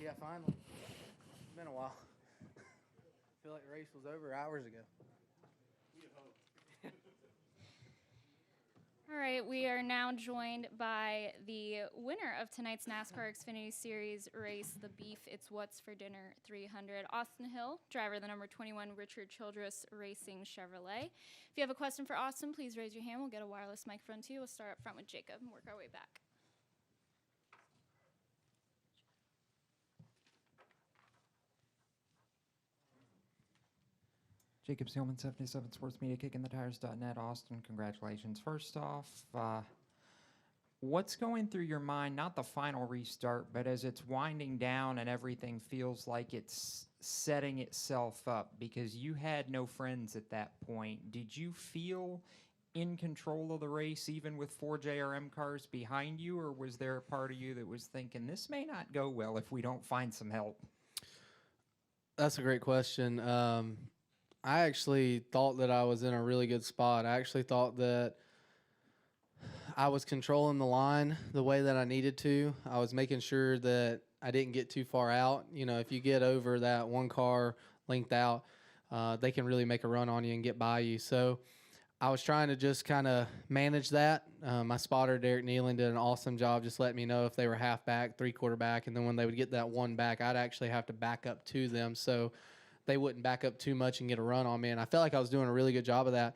Yeah, finally. It's been a while. I feel like the race was over hours ago. All right, we are now joined by the winner of tonight's NASCAR Xfinity Series race, the Beef It's What's for Dinner 300, Austin Hill, driver of the number 21 Richard Childress Racing Chevrolet. If you have a question for Austin, please raise your hand. We'll get a wireless microphone to you. We'll start up front with Jacob and work our way back. Jacob Seelman, 77 Sports Media, kickingthetires.net. Austin, congratulations. First off, what's going through your mind, not the final restart, but as it's winding down and everything feels like it's setting itself up, because you had no friends at that point. Did you feel in control of the race even with 4 JRM cars behind you, or was there a part of you that was thinking this may not go well if we don't find some help? That's a great question. I actually thought that I was in a really good spot. I actually thought that I was controlling the line the way that I needed to. I was making sure that I didn't get too far out. You know, if you get over that one car length out, they can really make a run on you and get by you. So I was trying to just kind of manage that. My spotter, Derek Nealon, did an awesome job just letting me know if they were half back, three-quarter back, and then when they would get that one back, I'd actually have to back up to them so they wouldn't back up too much and get a run on me. And I felt like I was doing a really good job of that.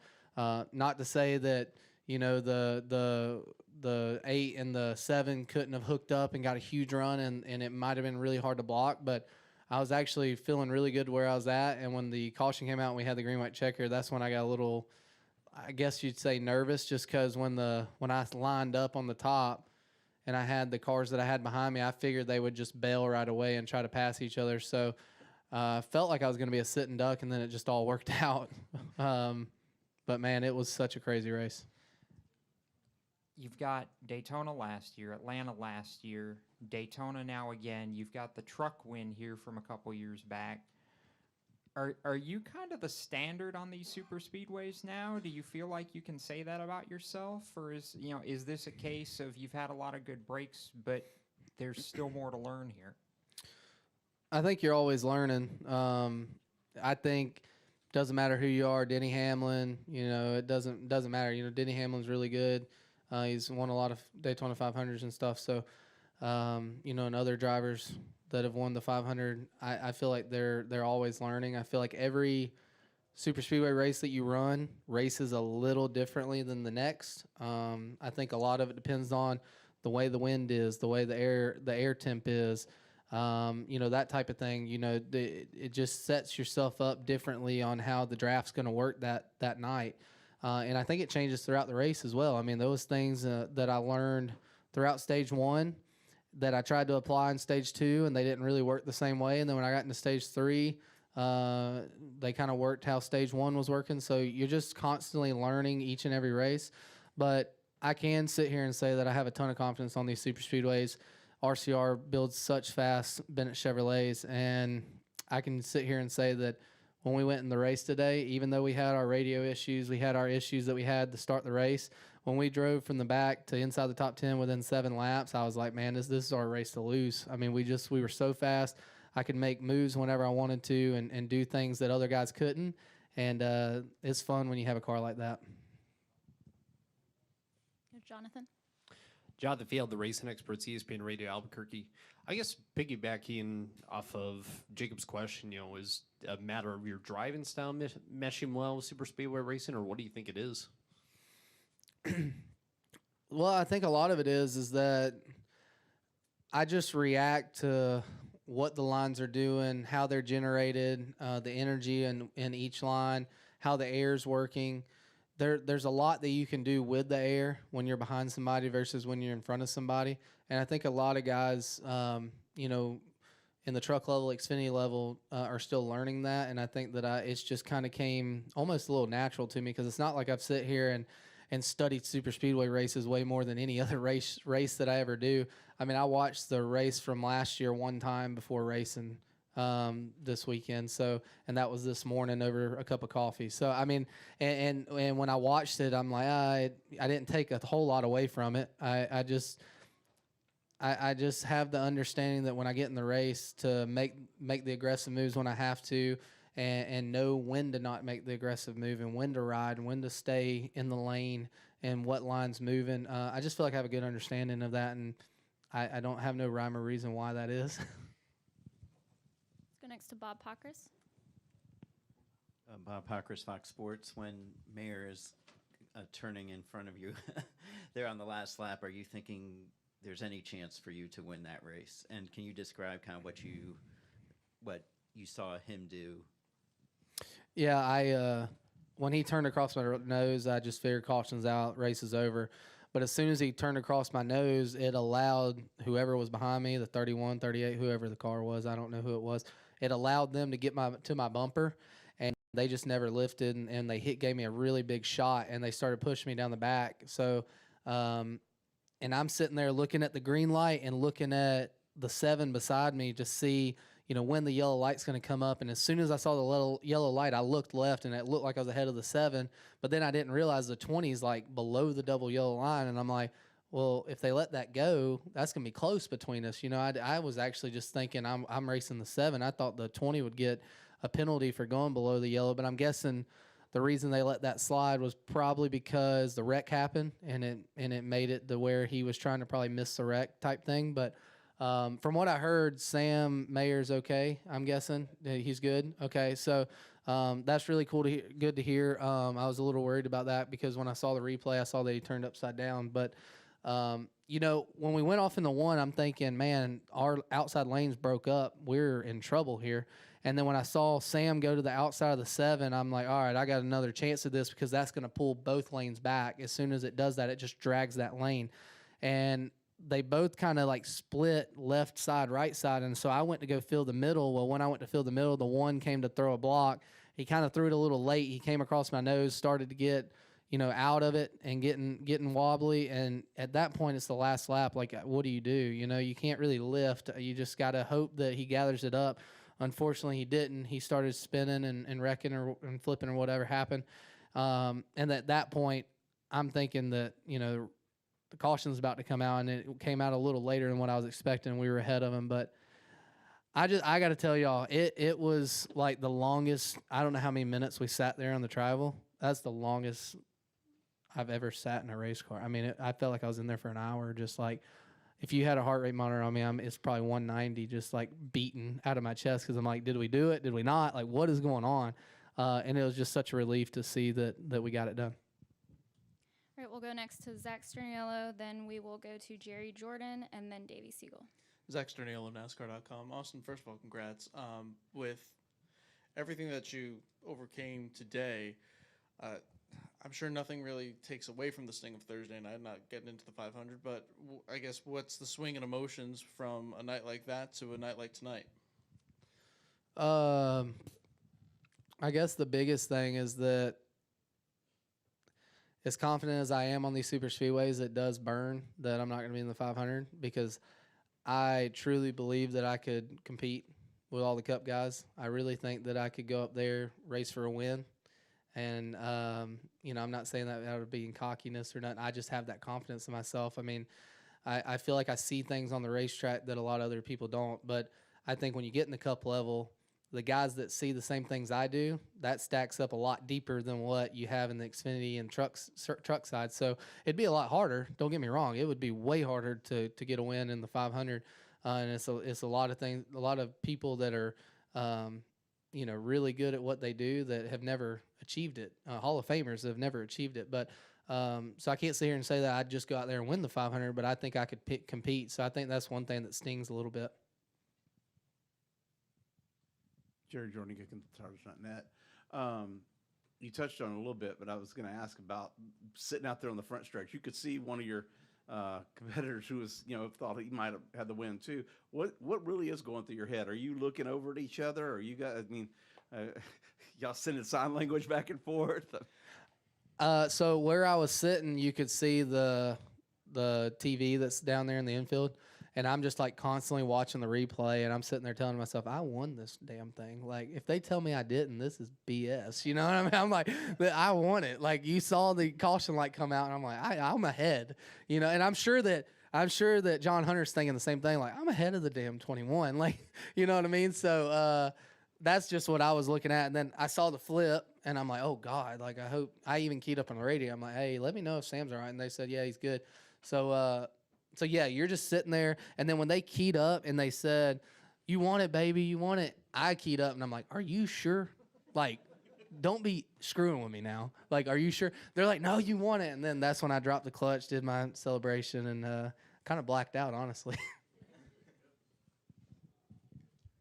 Not to say that, you know, the 8 and the 7 couldn't have hooked up and got a huge run, and it might have been really hard to block, but I was actually feeling really good where I was at. And when the caution came out and we had the green white checker, that's when I got a little, I guess you'd say, nervous, just because when I lined up on the top and I had the cars that I had behind me, I figured they would just bail right away and try to pass each other. So felt like I was going to be a sitting duck, and then it just all worked out. But, man, it was such a crazy race. You've got Daytona last year, Atlanta last year, Daytona now again. You've got the truck win here from a couple years back. Are you kind of the standard on these super speedways now? Do you feel like you can say that about yourself, or is this a case of you've had a lot of good breaks, but there's still more to learn here? I think you're always learning. I think doesn't matter who you are, Denny Hamlin. You know, it doesn't matter. You know, Denny Hamlin's really good. He's won a lot of Daytona 500s and stuff. So, you know, and other drivers that have won the 500, I feel like they're always learning. I feel like every super speedway race that you run races a little differently than the next. I think a lot of it depends on the way the wind is, the way the air temp is. You know, that type of thing. You know, it just sets yourself up differently on how the draft's going to work that night. And I think it changes throughout the race as well. I mean, those things that I learned throughout stage 1 that I tried to apply in stage 2, and they didn't really work the same way. And then when I got into stage 3, they kind of worked how stage 1 was working. So you're just constantly learning each and every race. But I can sit here and say that I have a ton of confidence on these super speedways. RCR builds such fast Bennett Chevrolets, and I can sit here and say that when we went in the race today, even though we had our radio issues, we had our issues that we had to start the race, when we drove from the back to inside the top 10 within 7 laps, I was like, man, this is our race to lose. I mean, we were so fast. I could make moves whenever I wanted to and do things that other guys couldn't, and it's fun when you have a car like that. Jonathan? Jonathan Field, the racing experts, ESPN Radio Albuquerque. I guess piggybacking off of Jacob's question, you know, is a matter of your driving style meshing well with super speedway racing, or what do you think it is? Well, I think a lot of it is that I just react to what the lines are doing, how they're generated, the energy in each line, how the air's working. There's a lot that you can do with the air when you're behind somebody versus when you're in front of somebody. And I think a lot of guys, you know, in the truck level, Xfinity level, are still learning that. And I think that it's just kind of came almost a little natural to me, because it's not like I've sit here and studied super speedway races way more than any other race that I ever do. I mean, I watched the race from last year one time before racing this weekend. So, and that was this morning over a cup of coffee. So, I mean, and when I watched it, I'm like, I didn't take a whole lot away from it. I just, I just have the understanding that when I get in the race to make the aggressive moves when I have to, and know when to not make the aggressive move and when to ride and when to stay in the lane and what line's moving. I just feel like I have a good understanding of that, and I don't have no rhyme or reason why that is. Let's go next to Bob Pockris. Bob Pockris, Fox Sports. When Mayer is turning in front of you there on the last lap, are you thinking there's any chance for you to win that race? And can you describe kind of what you saw him do? Yeah, I when he turned across my nose, I just figured caution's out, race is over. But as soon as he turned across my nose, it allowed whoever was behind me, the 31, 38, whoever the car was, I don't know who it was, it allowed them to get to my bumper, and they just never lifted, and they gave me a really big shot, and they started pushing me down the back. So, and I'm sitting there looking at the green light and looking at the 7 beside me to see, when the yellow light's going to come up. And as soon as I saw the little yellow light, I looked left, and it looked like I was ahead of the 7. But then I didn't realize the 20 is like below the double yellow line. And I'm like, well, if they let that go, that's going to be close between us. I was actually just thinking I'm racing the 7. I thought the 20 would get a penalty for going below the yellow. But I'm guessing the reason they let that slide was probably because the wreck happened, and it made it to where he was trying to probably miss the wreck type thing. But from what I heard, Sam Mayer's okay. I'm guessing he's good. Okay, so that's really cool to hear, good to hear. I was a little worried about that because when I saw the replay, I saw that he turned upside down. But when we went off in the 1, I'm thinking, man, our outside lanes broke up. We're in trouble here. And then when I saw Sam go to the outside of the 7, I'm like, all right, I got another chance at this because that's going to pull both lanes back. As soon as it does that, it just drags that lane. And they both kind of like split left side, right side. And so I went to go fill the middle. Well, when I went to fill the middle, the 1 came to throw a block. He kind of threw it a little late. He came across my nose, started to get, out of it and getting wobbly. And at that point, it's the last lap. Like, what do? You can't really lift. You just got to hope that he gathers it up. Unfortunately, he didn't. He started spinning and wrecking and flipping or whatever happened. And at that point, I'm thinking that, the caution's about to come out, and it came out a little later than what I was expecting. We were ahead of him. But I got to tell y'all, it was like the longest, I don't know how many minutes we sat there on the travel. That's the longest I've ever sat in a race car. I mean, I felt like I was in there for an hour, just like, if you had a heart rate monitor on me, it's probably 190, just like beating out of my chest because I'm like, did we do it? Did we not? Like, what is going on? And it was just such a relief to see that we got it done. All right, we'll go next to Zach Sterniello, then we will go to Jerry Jordan, and then Davey Siegel. Zach Sterniello, NASCAR.com. Austin, first of all, congrats. With everything that you overcame today, I'm sure nothing really takes away from the sting of Thursday night, not getting into the 500, but I guess what's the swing in emotions from a night like that to a night like tonight? I guess the biggest thing is that as confident as I am on these super speedways, it does burn that I'm not going to be in the 500 because I truly believe that I could compete with all the Cup guys. I really think that I could go up there, race for a win. And, I'm not saying that out of being cockiness or nothing. I just have that confidence in myself. I mean, I feel like I see things on the racetrack that a lot of other people don't. But I think when you get in the Cup level, the guys that see the same things I do, that stacks up a lot deeper than what you have in the Xfinity and truck side. So it'd be a lot harder. Don't get me wrong. It would be way harder to get a win in the 500. And it's a lot of things, a lot of people that are, really good at what they do that have never achieved it. Hall of Famers have never achieved it. But so I can't sit here and say that I'd just go out there and win the 500, but I think I could compete. So I think that's one thing that stings a little bit. Jerry Jordan, Tires.net. You touched on it a little bit, but I was going to ask about sitting out there on the front stretch. You could see one of your competitors who was, thought he might have had the win too. What really is going through your head? Are you looking over at each other? Or you guys, y'all sending sign language back and forth? So where I was sitting, you could see the TV that's down there in the infield. And I'm just like constantly watching the replay, and I'm sitting there telling myself, I won this damn thing. Like, if they tell me I didn't, this is BS. You know what I mean? I'm like, I won it. Like, you saw the caution light come out, and I'm like, I'm ahead. And I'm sure that I'm sure that John Hunter's thinking the same thing. Like, I'm ahead of the damn 21. Like, you know what I mean? So that's just what I was looking at. And then I saw the flip, and I'm like, oh God. Like, I hope. I even keyed up on the radio. I'm like, hey, let me know if Sam's all right. And they said, yeah, he's good. So yeah, you're just sitting there. And then when they keyed up and they said, you want it, baby, you want it. I keyed up, and I'm like, are you sure? Like, don't be screwing with me now. Like, are you sure? They're like, no, you want it. And then that's when I dropped the clutch, did my celebration, and kind of blacked out, honestly.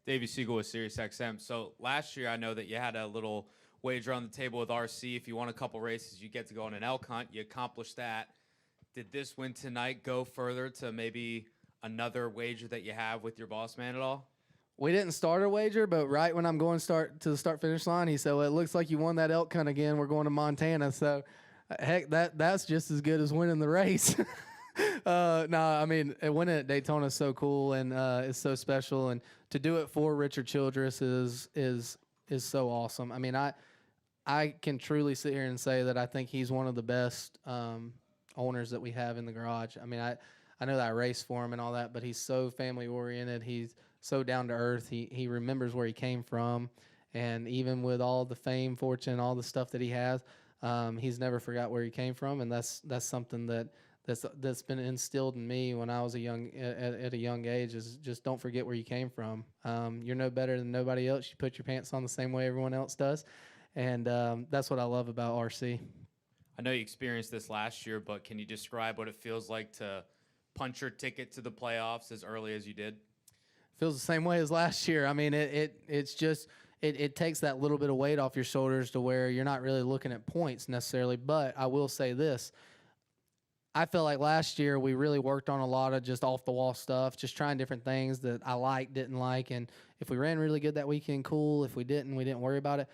Davey Siegel with SiriusXM. So last year, I know that you had a little wager on the table with RC. If you won a couple races, you get to go on an elk hunt. You accomplished that. Did this win tonight go further to maybe another wager that you have with your boss man at all? We didn't start a wager, but right when I'm going to the start-finish line, he said, well, it looks like you won that elk hunt again. We're going to Montana. So, heck, that's just as good as winning the race. No, I mean, winning at Daytona is so cool, and it's so special. And to do it for Richard Childress is so awesome. I mean, I can truly sit here and say that I think he's one of the best owners that we have in the garage. I mean, I know that I race for him and all that, but he's so family-oriented. He's so down to earth. He remembers where he came from, and even with all the fame, fortune, all the stuff that he has, he's never forgot where he came from, and that's something that's been instilled in me when I was at a young age. Is just don't forget where you came from. You're no better than nobody else. You put your pants on the same way everyone else does, and that's what I love about RC. I know you experienced this last year, but can you describe what it feels like to punch your ticket to the playoffs as early as you did? Feels the same way as last year. I mean, it's just it takes that little bit of weight off your shoulders to where you're not really looking at points necessarily. But I will say this. I felt like last year we really worked on a lot of just off-the-wall stuff, just trying different things that I liked, didn't like. And if we ran really good that weekend, cool. If we didn't worry about it.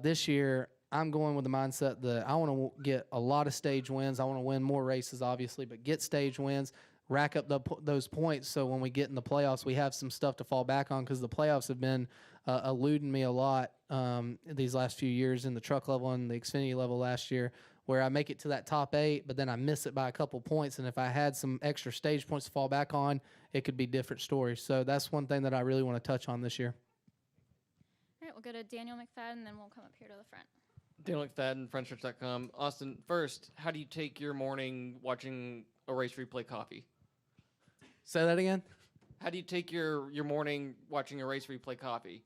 This year, I'm going with the mindset that I want to get a lot of stage wins. I want to win more races, obviously, but get stage wins, rack up those points so when we get in the playoffs, we have some stuff to fall back on, because the playoffs have been eluding me a lot these last few years in the truck level and the Xfinity level last year, where I make it to that top 8, but then I miss it by a couple points. And if I had some extra stage points to fall back on, it could be different stories. So that's one thing that I really want to touch on this year. All right, we'll go to Daniel McFadden, and then we'll come up here to the front. Daniel McFadden, FrenchChurch.com. Austin, first, how do you take your morning watching a race replay coffee? Say that again? How do you take your morning watching a race replay coffee?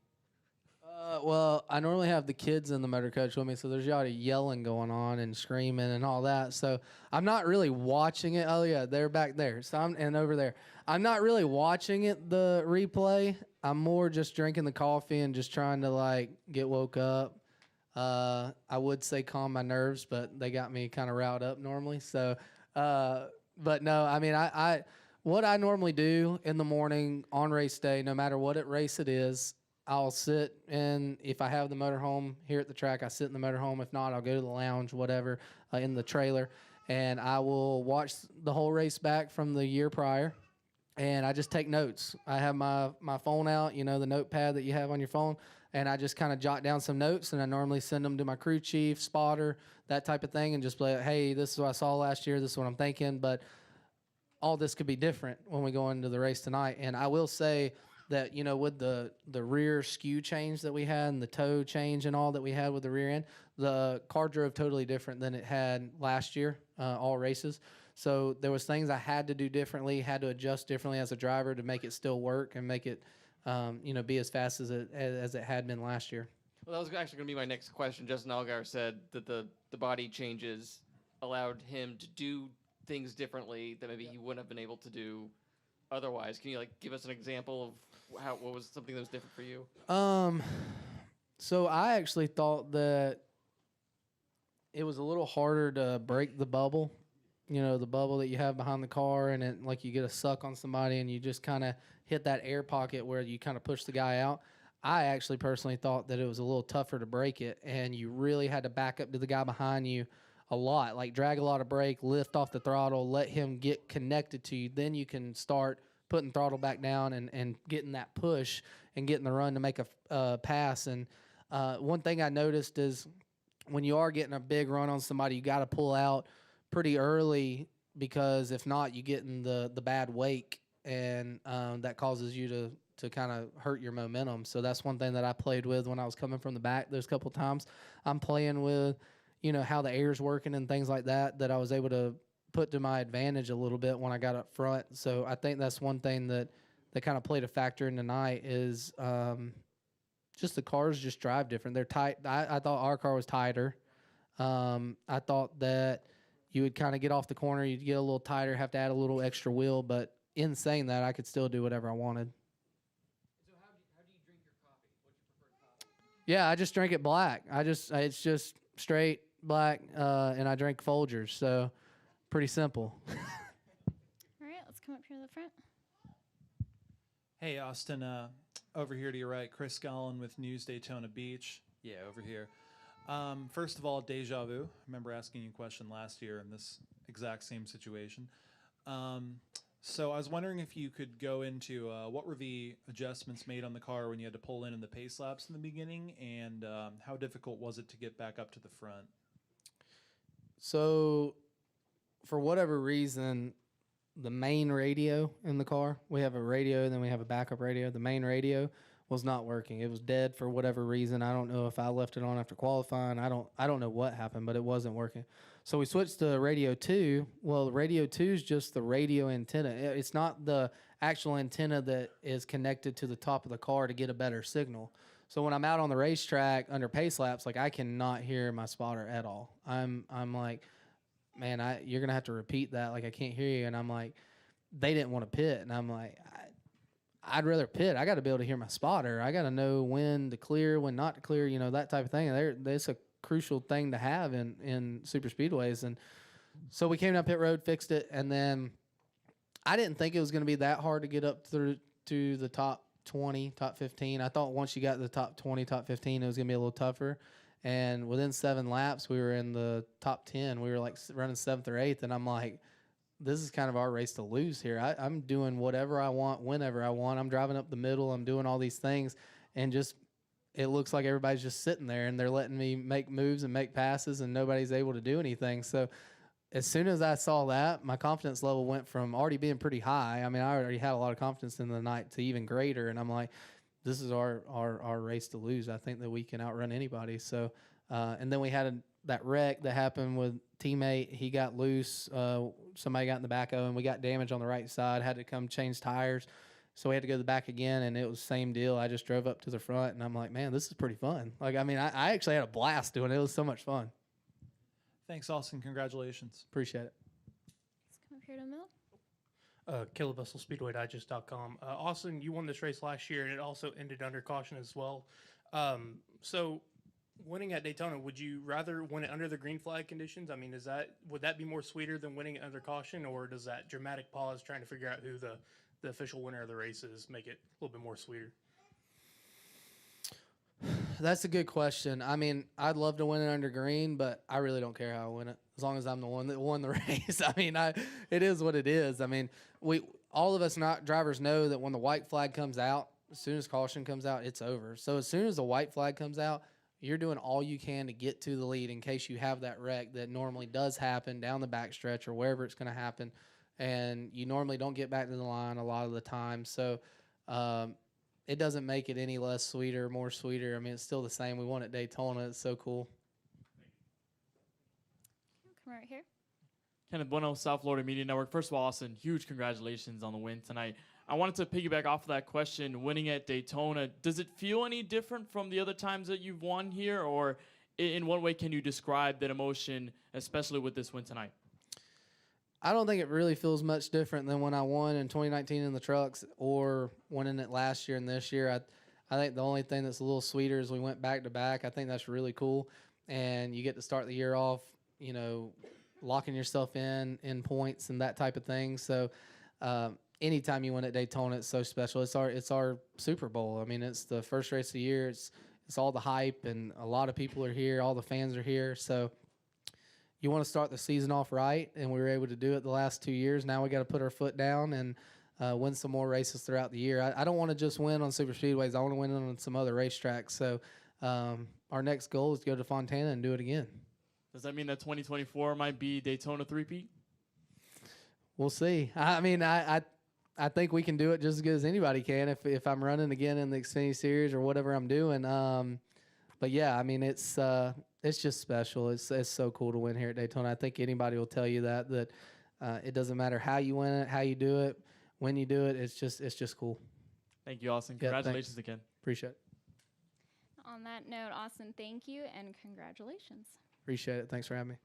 Well, I normally have the kids in the motor coach with me, so there's a lot of yelling going on and screaming and all that. So I'm not really watching it. Oh, yeah, they're back there. So and over there. I'm not really watching it, the replay. I'm more just drinking the coffee and just trying to, like, get woke up. I would say calm my nerves, but they got me kind of riled up normally. So, but no, I mean, what I normally do in the morning on race day, no matter what race it is, I'll sit in, if I have the motorhome here at the track, I sit in the motorhome. If not, I'll go to the lounge, whatever, in the trailer, and I will watch the whole race back from the year prior, and I just take notes. I have my phone out, the notepad that you have on your phone, and I just kind of jot down some notes, and I normally send them to my crew chief, spotter, that type of thing, and just be like, hey, this is what I saw last year, this is what I'm thinking, but all this could be different when we go into the race tonight. And I will say that, with the rear skew change that we had and the toe change and all that we had with the rear end, the car drove totally different than it had last year, all races. So there was things I had to do differently, had to adjust differently as a driver to make it still work and make it, be as fast as it had been last year. Well, that was actually going to be my next question. Justin Allgaier said that the body changes allowed him to do things differently that maybe he wouldn't have been able to do otherwise. Can you give us an example of what was something that was different for you? So I actually thought that it was a little harder to break the bubble, the bubble that you have behind the car, and it, like, you get a suck on somebody and you just kind of hit that air pocket where you kind of push the guy out. I actually personally thought that it was a little tougher to break it, and you really had to back up to the guy behind you a lot, like drag a lot of brake, lift off the throttle, let him get connected to you. Then you can start putting throttle back down and getting that push and getting the run to make a pass. And one thing I noticed is when you are getting a big run on somebody, you got to pull out pretty early because if not, you get in the bad wake, and that causes you to kind of hurt your momentum. So that's one thing that I played with when I was coming from the back. Those couple times I'm playing with, how the air's working and things like that I was able to put to my advantage a little bit when I got up front. So I think that's one thing that kind of played a factor in tonight is just the cars just drive different. They're tight. I thought our car was tighter. I thought that you would kind of get off the corner, you'd get a little tighter, have to add a little extra wheel. But in saying that, I could still do whatever I wanted. So how do you drink your coffee? What's your preferred coffee? Yeah, I just drink it black. It's just straight black, and I drink Folgers. So pretty simple. All right, let's come up here to the front. Hey, Austin, over here to your right, Chris Gollin with News Daytona Beach. Yeah, over here. First of all, deja vu. I remember asking you a question last year in this exact same situation. So I was wondering if you could go into what were the adjustments made on the car when you had to pull in the pace laps in the beginning, and how difficult was it to get back up to the front? So for whatever reason, the main radio in the car, we have a radio and then we have a backup radio. The main radio was not working. It was dead for whatever reason. I don't know if I left it on after qualifying. I don't know what happened, but it wasn't working. So we switched to Radio 2. Well, Radio 2 is just the radio antenna. It's not the actual antenna that is connected to the top of the car to get a better signal. So when I'm out on the racetrack under pace laps, like I cannot hear my spotter at all. I'm like, man, you're going to have to repeat that. Like I can't hear you. And I'm like, they didn't want to pit. And I'm like, I'd rather pit. I got to be able to hear my spotter. I got to know when to clear, when not to clear, that type of thing. That's a crucial thing to have in super speedways. And so we came down pit road, fixed it, and then I didn't think it was going to be that hard to get up through to the top 20, top 15. I thought once you got to the top 20, top 15, it was going to be a little tougher. And within 7 laps, we were in the top 10. We were like running 7th or 8th, and I'm like, this is kind of our race to lose here. I'm doing whatever I want, whenever I want. I'm driving up the middle. I'm doing all these things, and just it looks like everybody's just sitting there, and they're letting me make moves and make passes, and nobody's able to do anything. So as soon as I saw that, my confidence level went from already being pretty high. I mean, I already had a lot of confidence in the night to even greater, and I'm like, this is our race to lose. I think that we can outrun anybody. So, and then we had that wreck that happened with teammate. He got loose. Somebody got in the back of him. We got damage on the right side. Had to come change tires. So we had to go to the back again, and it was the same deal. I just drove up to the front, and I'm like, man, this is pretty fun. Like, I mean, I actually had a blast doing it. It was so much fun. Thanks, Austin. Congratulations. Appreciate it. Let's come up here to the middle. Caleb Bussell, SpeedwayDigest.com. Austin, you won this race last year, and it also ended under caution as well. So winning at Daytona, would you rather win it under the green flag conditions? I mean, would that be more sweeter than winning it under caution, or does that dramatic pause trying to figure out who the official winner of the race is make it a little bit more sweeter? That's a good question. I mean, I'd love to win it under green, but I really don't care how I win it, as long as I'm the one that won the race. I mean, it is what it is. I mean, all of us not drivers know that when the white flag comes out, as soon as caution comes out, it's over. So as soon as the white flag comes out, you're doing all you can to get to the lead in case you have that wreck that normally does happen down the backstretch or wherever it's going to happen. And you normally don't get back to the line a lot of the time. So it doesn't make it any less sweeter, more sweeter. I mean, it's still the same. We won at Daytona. It's so cool. Come right here. Kenneth Bueno, South Florida Media Network. First of all, Austin, huge congratulations on the win tonight. I wanted to piggyback off of that question, winning at Daytona. Does it feel any different from the other times that you've won here? Or in what way can you describe that emotion, especially with this win tonight? I don't think it really feels much different than when I won in 2019 in the trucks or winning it last year and this year. I think the only thing that's a little sweeter is we went back to back. I think that's really cool. And you get to start the year off, locking yourself in points and that type of thing. So anytime you win at Daytona, it's so special. It's our Super Bowl. I mean, it's the first race of the year. It's all the hype, and a lot of people are here. All the fans are here. So you want to start the season off right, and we were able to do it the last 2 years. Now we got to put our foot down and win some more races throughout the year. I don't want to just win on super speedways. I want to win on some other racetracks. So our next goal is to go to Fontana and do it again. Does that mean that 2024 might be Daytona 3-peat? We'll see. I mean, I think we can do it just as good as anybody can if I'm running again in the Xfinity Series or whatever I'm doing. But yeah, I mean, it's just special. It's so cool to win here at Daytona. I think anybody will tell you that it doesn't matter how you win it, how you do it, when you do it. It's just cool. Thank you, Austin. Yeah, Congratulations again. Appreciate it. On that note, Austin, thank you and congratulations. Appreciate it. Thanks for having me.